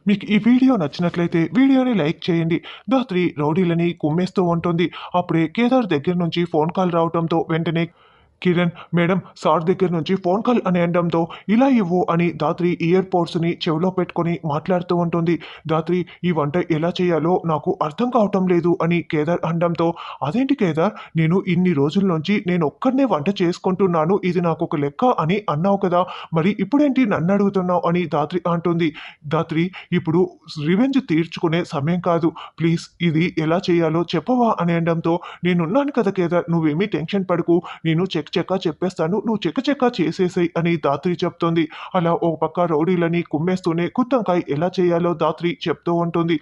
మీకు ఈ వీడియో నచ్చినట్లయితే వీడియోని లైక్ చేయండి. ధాత్రి రౌడీలని కుమ్మేస్తూ ఉంటుంది. అప్పుడే కేదార్ దగ్గర నుంచి ఫోన్ కాల్ రావడంతో వెంటనే కిరణ్ మేడం సార్ దగ్గర నుంచి ఫోన్ కాల్ అని అనడంతో ఇలా ఇవ్వు అని ధాత్రి ఇయర్ పోడ్స్ని చెవిలో పెట్టుకొని మాట్లాడుతూ ఉంటుంది. ధాత్రి ఈ వంట ఎలా చేయాలో నాకు అర్థం కావటం లేదు అని కేదార్ అనడంతో అదేంటి కేదార్, నేను ఇన్ని రోజుల నుంచి నేను ఒక్కడనే వంట చేసుకుంటున్నాను, ఇది నాకు ఒక లెక్క అని అన్నావు కదా, మరి ఇప్పుడేంటి నన్ను అడుగుతున్నావు అని ధాత్రి అంటుంది. ధాత్రి ఇప్పుడు రివెంజ్ తీర్చుకునే సమయం కాదు, ప్లీజ్ ఇది ఎలా చేయాలో చెప్పవా అని అనడంతో నేనున్నాను కదా కేదార్, నువ్వేమీ టెన్షన్ పడకు, నేను చెక్క చెప్పేస్తాను, నువ్వు చెక్క చేసేసేయ్ అని ధాత్రి చెప్తోంది. అలా ఓ పక్క రౌడీలని కుమ్మేస్తూనే గుత్తొంకాయ ఎలా చేయాలో ధాత్రి చెప్తూ ఉంటుంది.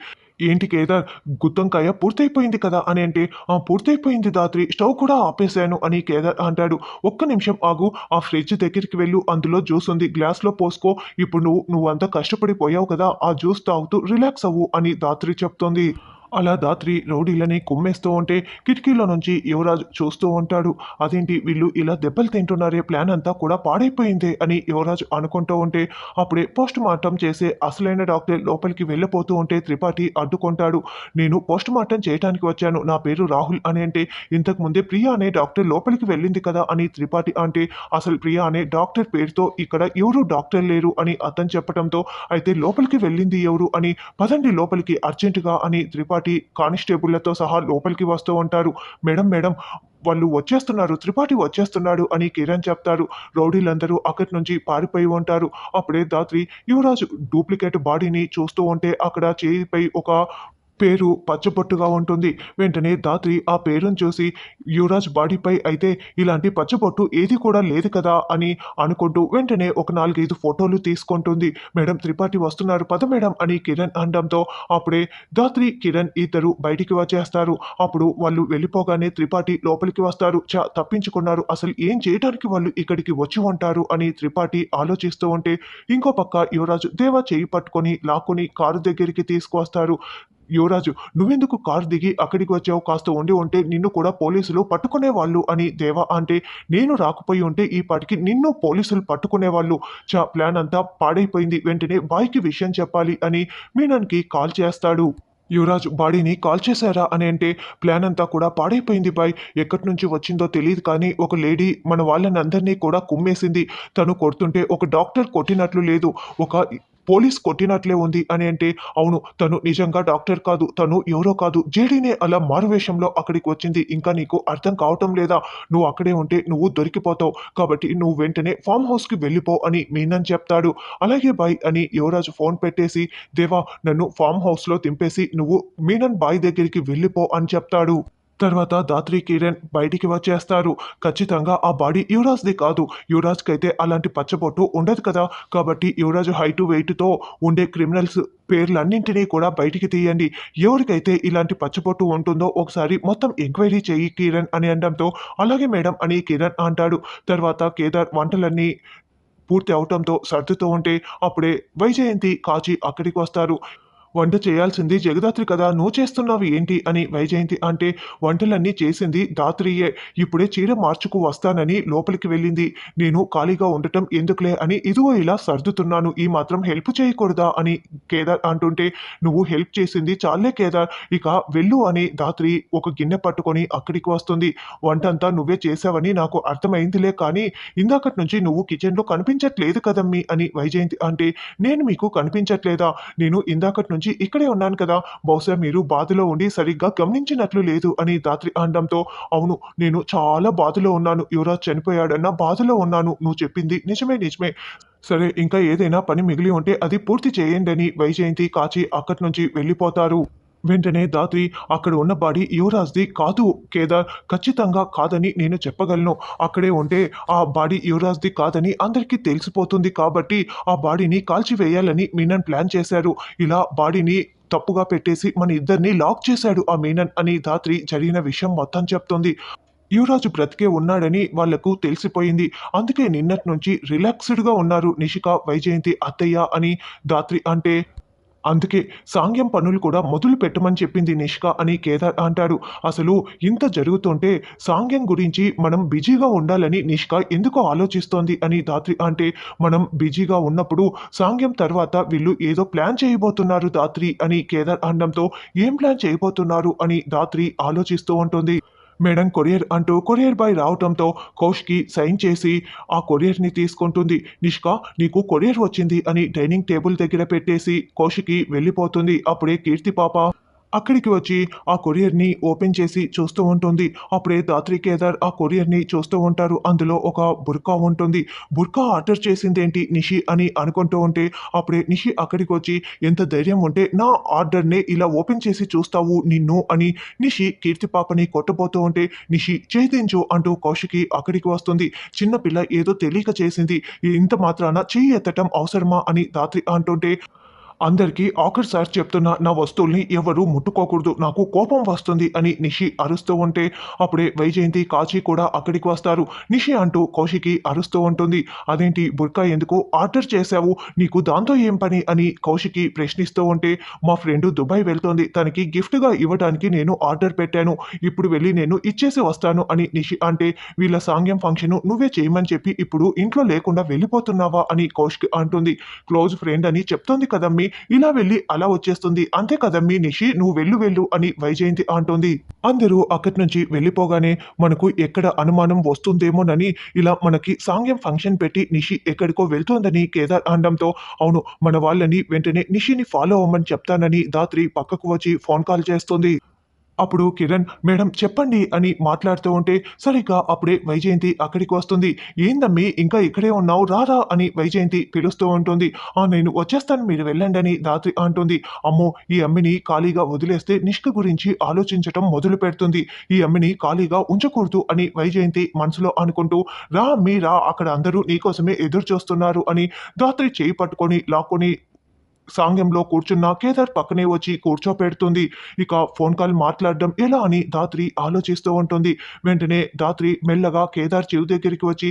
ఏంటి కేదార్, గుత్తొంకాయ పూర్తయిపోయింది కదా అని అంటే పూర్తయిపోయింది ధాత్రి, స్టవ్ కూడా ఆపేశాను అని కేదార్ అంటాడు. ఒక్క నిమిషం ఆగు, ఆ ఫ్రిడ్జ్ దగ్గరికి వెళ్ళు, అందులో జ్యూస్ ఉంది, గ్లాస్లో పోసుకో, ఇప్పుడు నువ్వంతా కష్టపడిపోయావు కదా, ఆ జ్యూస్ తాగుతూ రిలాక్స్ అవ్వు అని ధాత్రి చెప్తోంది. అలా ధాత్రి రౌడీలని కుమ్మేస్తూ ఉంటే కిటికీలో నుంచి యువరాజు చూస్తూ ఉంటాడు. అదేంటి వీళ్ళు ఇలా దెబ్బలు తింటున్నారే, ప్లాన్ అంతా కూడా పాడైపోయిందే అని యువరాజు అనుకుంటూ ఉంటే అప్పుడే పోస్ట్ మార్టం చేసే అసలైన డాక్టర్ లోపలికి వెళ్ళిపోతూ ఉంటే త్రిపాఠి అడ్డుకుంటాడు. నేను పోస్ట్ మార్టం చేయడానికి వచ్చాను, నా పేరు రాహుల్ అని అంటే ఇంతకు ముందే ప్రియా అనే డాక్టర్ లోపలికి వెళ్ళింది కదా అని త్రిపాఠి అంటే అసలు ప్రియా అనే డాక్టర్ పేరుతో ఇక్కడ ఎవరు డాక్టర్ లేరు అని అతను చెప్పడంతో అయితే లోపలికి వెళ్ళింది ఎవరు అని పదండి లోపలికి అర్జెంటుగా అని త్రిపాఠి కానిస్టేబుళ్లతో సహా లోపలికి వస్తూ ఉంటారు. మేడం మేడం వాళ్ళు వచ్చేస్తున్నారు, త్రిపాఠి వచ్చేస్తున్నాడు అని కిరణ్ చెప్తారు. రౌడీలందరూ అక్కడి నుంచి పారిపోయి ఉంటారు. అప్పుడే ధాత్రి యువరాజు డూప్లికేట్ బాడీని చూస్తూ ఉంటే అక్కడ చేయిపై ఒక పేరు పచ్చబొట్టుగా ఉంటుంది. వెంటనే ధాత్రి ఆ పేరును చూసి యువరాజ్ బాడీపై అయితే ఇలాంటి పచ్చబొట్టు ఏది కూడా లేదు కదా అని అనుకుంటూ వెంటనే ఒక 4-5 ఫోటోలు తీసుకుంటుంది. మేడం త్రిపాఠి వస్తున్నారు పద మేడం అని కిరణ్ అనడంతో అప్పుడే ధాత్రి కిరణ్ ఇద్దరు బయటికి వచ్చేస్తారు. అప్పుడు వాళ్ళు వెళ్ళిపోగానే త్రిపాఠి లోపలికి వస్తారు. తప్పించుకున్నారు, అసలు ఏం చేయడానికి వాళ్ళు ఇక్కడికి వచ్చి ఉంటారు అని త్రిపాఠి ఆలోచిస్తూ ఉంటే ఇంకో పక్క యువరాజు దేవా చేయి పట్టుకొని లాక్కుని కారు దగ్గరికి తీసుకువస్తారు. యువరాజు నువ్వెందుకు కారు దిగి అక్కడికి వచ్చావు, కాస్త ఉండి ఉంటే నిన్ను కూడా పోలీసులు పట్టుకునేవాళ్ళు అని దేవా అంటే నేను రాకపోయి ఉంటే ఈ పాటికి నిన్ను పోలీసులు పట్టుకునేవాళ్ళు, ప్లాన్ అంతా పాడైపోయింది, వెంటనే బాయ్కి విషయం చెప్పాలి అని మీనన్కి కాల్ చేస్తాడు. యువరాజ్ బాడీని కాల్ చేశారా అని అంటే ప్లాన్ అంతా కూడా పాడైపోయింది బాయ్, ఎక్కడి నుంచి వచ్చిందో తెలియదు కానీ ఒక లేడీ మన వాళ్ళని అందరినీ కూడా కుమ్మేసింది, తను కొడుతుంటే ఒక డాక్టర్ కొట్టినట్లు లేదు, ఒక పోలీస్ కొట్టినట్లే ఉంది అని అంటే అవును తను నిజంగా డాక్టర్ కాదు, తను ఎవరో కాదు, జేడీనే అలా మారువేషంలో అక్కడికి వచ్చింది, ఇంకా నీకు అర్థం కావటం లేదా, నువ్వు అక్కడే ఉంటే నువ్వు దొరికిపోతావు, కాబట్టి నువ్వు వెంటనే ఫామ్ హౌస్కి వెళ్ళిపో అని మీనన్ చెప్తాడు. అలాగే బాయ్ అని యువరాజు ఫోన్ పెట్టేసి దేవా నన్ను ఫామ్ హౌస్లో దింపేసి నువ్వు మీనన్ బాయ్ దగ్గరికి వెళ్ళిపో అని చెప్తాడు. తర్వాత ధాత్రి కిరణ్ బయటికి వచ్చేస్తారు. ఖచ్చితంగా ఆ బాడీ యువరాజ్ది కాదు, యువరాజ్కి అయితే అలాంటి పచ్చబొట్టు ఉండదు కదా, కాబట్టి యువరాజు హైటు వెయిట్తో ఉండే క్రిమినల్స్ పేర్లన్నింటినీ కూడా బయటికి తీయండి, ఎవరికైతే ఇలాంటి పచ్చబొట్టు ఉంటుందో ఒకసారి మొత్తం ఎంక్వైరీ చేయి కిరణ్ అని అనడంతో అలాగే మేడం అని కిరణ్ అంటాడు. తర్వాత కేదార్ వంటలన్నీ పూర్తి అవటంతో సర్దుతూ ఉంటే అప్పుడే వైజయంతి కాచి అక్కడికి వస్తారు. వంట చేయాల్సింది జగదాత్రి కదా, నువ్వు చేస్తున్నావు ఏంటి అని వైజయంతి అంటే వంటలన్నీ చేసింది ధాత్రియే, ఇప్పుడే చీర మార్చుకు వస్తానని లోపలికి వెళ్ళింది, నేను ఖాళీగా ఉండటం ఎందుకులే అని ఇదిగో ఇలా సర్దుతున్నాను, ఈ మాత్రం హెల్ప్ చేయకూడదా అని కేదార్ అంటుంటే నువ్వు హెల్ప్ చేసింది చాలే కేదార్, ఇక వెళ్ళు అని ధాత్రి ఒక గిన్నె పట్టుకొని అక్కడికి వస్తుంది. వంటంతా నువ్వే చేసావని నాకు అర్థమైందిలే కానీ ఇందాకటి నుంచి నువ్వు కిచెన్లో కనిపించట్లేదు కదమ్మీ అని వైజయంతి అంటే నేను మీకు కనిపించట్లేదా, నేను ఇందాకటి నుంచి ఇక్కడే ఉన్నాను కదా, బహుశా మీరు బాధలో ఉండి సరిగ్గా గమనించినట్లు లేదు అని ధాత్రి అనడంతో అవును నేను చాలా బాధలో ఉన్నాను, యువరాజ్ చనిపోయాడన్న బాధలో ఉన్నాను, నువ్వు చెప్పింది నిజమే, సరే ఇంకా ఏదైనా పని మిగిలి ఉంటే అది పూర్తి చేయండి అని వైజయంతి కాచి అక్కడి నుంచి వెళ్ళిపోతారు. వెంటనే ధాత్రి అక్కడ ఉన్న బాడీ యువరాజ్ది కాదు కేదార్, ఖచ్చితంగా కాదని నేను చెప్పగలను, అక్కడే ఉంటే ఆ బాడీ యువరాజ్ది కాదని అందరికీ తెలిసిపోతుంది, కాబట్టి ఆ బాడీని కాల్చివేయాలని మీనన్ ప్లాన్ చేశారు, ఇలా బాడీని తప్పుగా పెట్టేసి మన ఇద్దరిని లాక్ చేశాడు ఆ మీనన్ అని ధాత్రి జరిగిన విషయం మొత్తం చెప్తుంది. యువరాజు బ్రతికే ఉన్నాడని వాళ్లకు తెలిసిపోయింది, అందుకే నిన్నటి నుంచి రిలాక్స్డ్గా ఉన్నారు నిషిక వైజయంతి అత్తయ్య అని ధాత్రి అంటే అందుకే సాంగ్యం పనులు కూడా మొదలు పెట్టమని చెప్పింది నిష్క అని కేదార్ అంటాడు. అసలు ఇంత జరుగుతుంటే సాంగ్యం గురించి మనం బిజీగా ఉండాలని నిష్క ఎందుకు ఆలోచిస్తోంది అని ధాత్రి అంటే, మనం బిజీగా ఉన్నప్పుడు సాంగ్యం తర్వాత వీళ్ళు ఏదో ప్లాన్ చేయబోతున్నారు ధాత్రి అని కేదార్ అనడంతో, ఏం ప్లాన్ చేయబోతున్నారు అని ధాత్రి ఆలోచిస్తూ ఉంటుంది. మేడం కొరియర్ అంటూ కొరియర్ బాయ్ రావటంతో కౌష్కి సైన్ చేసి ఆ కొరియర్ని తీసుకుంటుంది. నిష్క నీకు కొరియర్ వచ్చింది అని డైనింగ్ టేబుల్ దగ్గర పెట్టేసి కౌశికి వెళ్ళిపోతుంది. అప్పుడే కీర్తి పాప అక్కడికి వచ్చి ఆ కొరియర్ని ఓపెన్ చేసి చూస్తూ ఉంటుంది. అప్పుడే ధాత్రి కేదార్ ఆ కొరియర్ని చూస్తూ ఉంటారు. అందులో ఒక బుర్కా ఉంటుంది. బుర్కా ఆర్డర్ చేసిందేంటి నిషి అని అనుకుంటూ ఉంటే అప్పుడే నిషి అక్కడికి వచ్చి, ఎంత ధైర్యం ఉంటే నా ఆర్డర్నే ఇలా ఓపెన్ చేసి చూస్తావు నిన్ను అని నిషి కీర్తి పాపని కొట్టబోతూ ఉంటే, నిషి చేతించు అంటూ కౌశికి అక్కడికి వస్తుంది. చిన్నపిల్ల ఏదో తెలియక చేసింది, ఇంత మాత్రాన చెయ్యి ఎత్తటం అవసరమా అని ధాత్రి అంటుంటే, అందరికీ ఆఖరిసారి చెప్తున్నా నా వస్తువుల్ని ఎవరు ముట్టుకోకూడదు, నాకు కోపం వస్తుంది అని నిషి అరుస్తూ ఉంటే అప్పుడే వైజయంతి కాచి కూడా అక్కడికి వస్తారు. నిషి అంటూ కౌశికి అరుస్తూ ఉంటుంది. అదేంటి బుర్కా ఎందుకు ఆర్డర్ చేశావు, నీకు దాంతో ఏం పని అని కౌశికి ప్రశ్నిస్తూ ఉంటే, మా ఫ్రెండ్ దుబాయ్ వెళ్తోంది, తనకి గిఫ్ట్గా ఇవ్వడానికి నేను ఆర్డర్ పెట్టాను, ఇప్పుడు వెళ్ళి నేను ఇచ్చేసి వస్తాను అని నిషి అంటే, వీళ్ళ సాంగ్యం ఫంక్షన్ నువ్వే చేయమని చెప్పి ఇప్పుడు ఇంట్లో లేకుండా వెళ్ళిపోతున్నావా అని కౌశిక్ అంటుంది. క్లోజ్ ఫ్రెండ్ అని చెప్తోంది కదమ్మీ, ఇలా వెళ్ళి అలా వచ్చేస్తుంది, అంతే కదమ్మీ నిషి, నువ్వు వెళ్ళు వెళ్ళు అని వైజయంతి అంటుంది. అందరూ అక్కడి నుంచి వెళ్ళిపోగానే మనకు ఎక్కడ అనుమానం వస్తుందేమోనని ఇలా మనకి సాంగ్యం ఫంక్షన్ పెట్టి నిషి ఎక్కడికో వెళ్తోందని కేదార్ అనడంతో, అవును మన వాళ్ళని వెంటనే నిషిని ఫాలో అవ్వమని చెప్తానని ధాత్రి పక్కకు వచ్చి ఫోన్ కాల్ చేస్తుంది. అప్పుడు కిరణ్ మేడం చెప్పండి అని మాట్లాడుతూ ఉంటే సరిగ్గా అప్పుడే వైజయంతి అక్కడికి వస్తుంది. ఏందమ్మీ ఇంకా ఇక్కడే ఉన్నావు, రారా అని వైజయంతి పిలుస్తూ ఉంటుంది. నేను వచ్చేస్తాను మీరు వెళ్ళండి అని ధాత్రి అంటుంది. అమ్మో ఈ అమ్మిని ఖాళీగా వదిలేస్తే నిష్క గురించి ఆలోచించటం మొదలు పెడుతుంది, ఈ అమ్మిని ఖాళీగా ఉంచకూడదు అని వైజయంతి మనసులో అనుకుంటూ, రా అమ్మీ రా, అక్కడ అందరూ నీకోసమే ఎదురు చూస్తున్నారు అని ధాత్రి చేయి పట్టుకొని లాక్కొని సాంగ్యంలో కూర్చున్న కేదార్ పక్కనే వచ్చి కూర్చోపెడుతుంది. ఇక ఫోన్ కాల్ మాట్లాడడం ఎలా అని ధాత్రి ఆలోచిస్తూ ఉంటుంది. వెంటనే ధాత్రి మెల్లగా కేదార్ చెవి దగ్గరికి వచ్చి,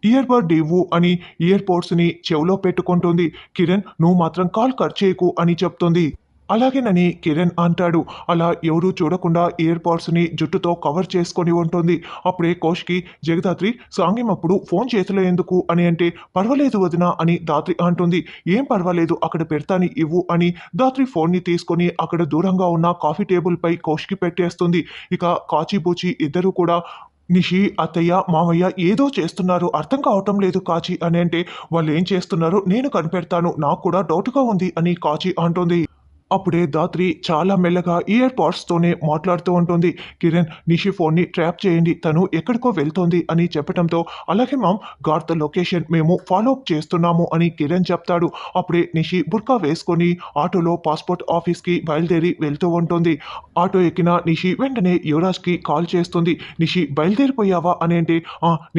ఇయర్ బడ్ ఇవ్వు అని ఇయర్ పోడ్స్ని చెవిలో పెట్టుకుంటుంది. కిరణ్ నువ్వు మాత్రం కాల్ కట్ చేయకు అని చెప్తుంది. అలాగేనని కిరణ్ అంటాడు. అలా ఎవరూ చూడకుండా ఇయర్ పాడ్స్ని జుట్టుతో కవర్ చేసుకొని ఉంటుంది. అప్పుడే కౌశికి జగదాత్రి సాంగ్యం అప్పుడు ఫోన్ చేతిలో ఎందుకు అని అంటే, పర్వాలేదు వదిన అని ధాత్రి అంటుంది. ఏం పర్వాలేదు అక్కడ పెడతాని ఇవ్వు అని ధాత్రి ఫోన్ని తీసుకొని అక్కడ దూరంగా ఉన్న కాఫీ టేబుల్ పై కౌశికి పెట్టేస్తుంది. ఇక కాచిబూచి ఇద్దరు కూడా, నిషి అత్తయ్య మామయ్య ఏదో చేస్తున్నారు అర్థం కావటం లేదు కాచి అని అంటే, వాళ్ళు ఏం చేస్తున్నారో నేను కనిపెడతాను, నాకు కూడా డౌట్గా ఉంది అని కాచి అంటుంది. అప్పుడే ధాత్రి చాలా మెల్లగా ఇయర్ పాడ్స్తోనే మాట్లాడుతూ ఉంటుంది. కిరణ్ నిషి ఫోన్ని ట్రాప్ చేయండి, తను ఎక్కడికో వెళ్తోంది అని చెప్పడంతో, అలాగే మామ్ గాట్ ద లొకేషన్, మేము ఫాలో అప్ చేస్తున్నాము అని కిరణ్ చెప్తాడు. అప్పుడే నిషి బుర్కా వేసుకొని ఆటోలో పాస్పోర్ట్ ఆఫీస్కి బయలుదేరి వెళ్తూ ఉంటుంది. ఆటో ఎక్కిన నిషి వెంటనే యువరాజ్కి కాల్ చేస్తుంది. నిషి బయలుదేరిపోయావా అని అంటే,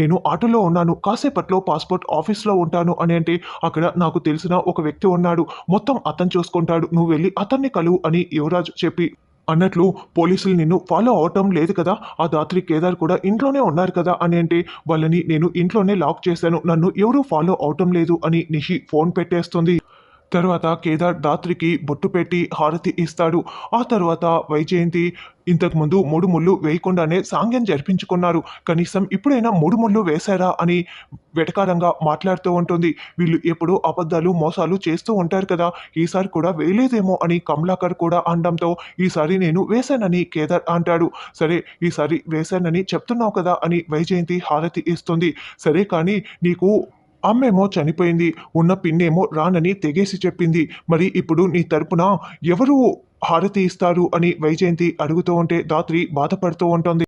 నేను ఆటోలో ఉన్నాను, కాసేపట్లో పాస్పోర్ట్ ఆఫీస్లో ఉంటాను అని అంటే, అక్కడ నాకు తెలిసిన ఒక వ్యక్తి ఉన్నాడు, మొత్తం అతను చూసుకుంటాడు, నువ్వు వెళ్ళి అతన్ని కలువు అని యువరాజ్ చెప్పి, అన్నట్లు పోలీసులు నిన్ను ఫాలో అవటం లేదు కదా, ఆ ధాత్రి కేదార్ కూడా ఇంట్లోనే ఉన్నారు కదా అని అంటే, వాళ్ళని నేను ఇంట్లోనే లాక్ చేశాను, నన్ను ఎవరూ ఫాలో అవటం లేదు అని నిషి ఫోన్ పెట్టేస్తుంది. తర్వాత కేదార్ ధాత్రికి బొట్టు పెట్టి హారతి ఇస్తాడు. ఆ తర్వాత వైజయంతి, ఇంతకుముందు 3 ముళ్ళు వేయకుండానే సాంగ్యం జరిపించుకున్నారు, కనీసం ఇప్పుడైనా 3 ముళ్ళు వేశారా అని వెటకారంగా మాట్లాడుతూ ఉంటుంది. వీళ్ళు ఎప్పుడూ అబద్ధాలు మోసాలు చేస్తూ ఉంటారు కదా, ఈసారి కూడా వేయలేదేమో అని కమలాకర్ కూడా అనడంతో, ఈసారి నేను వేశానని కేదార్ అంటాడు. సరే ఈసారి వేశానని చెప్తున్నావు కదా అని వైజయంతి హారతి ఇస్తుంది. సరే కానీ నీకు అమ్మేమో చనిపోయింది, ఉన్న పిన్నేమో రానని తెగేసి చెప్పింది, మరి ఇప్పుడు నీ తరపున ఎవరు హారతి ఇస్తారు అని వైజయంతి అడుగుతూ ఉంటే ధాత్రి బాధపడుతూ ఉంటుంది.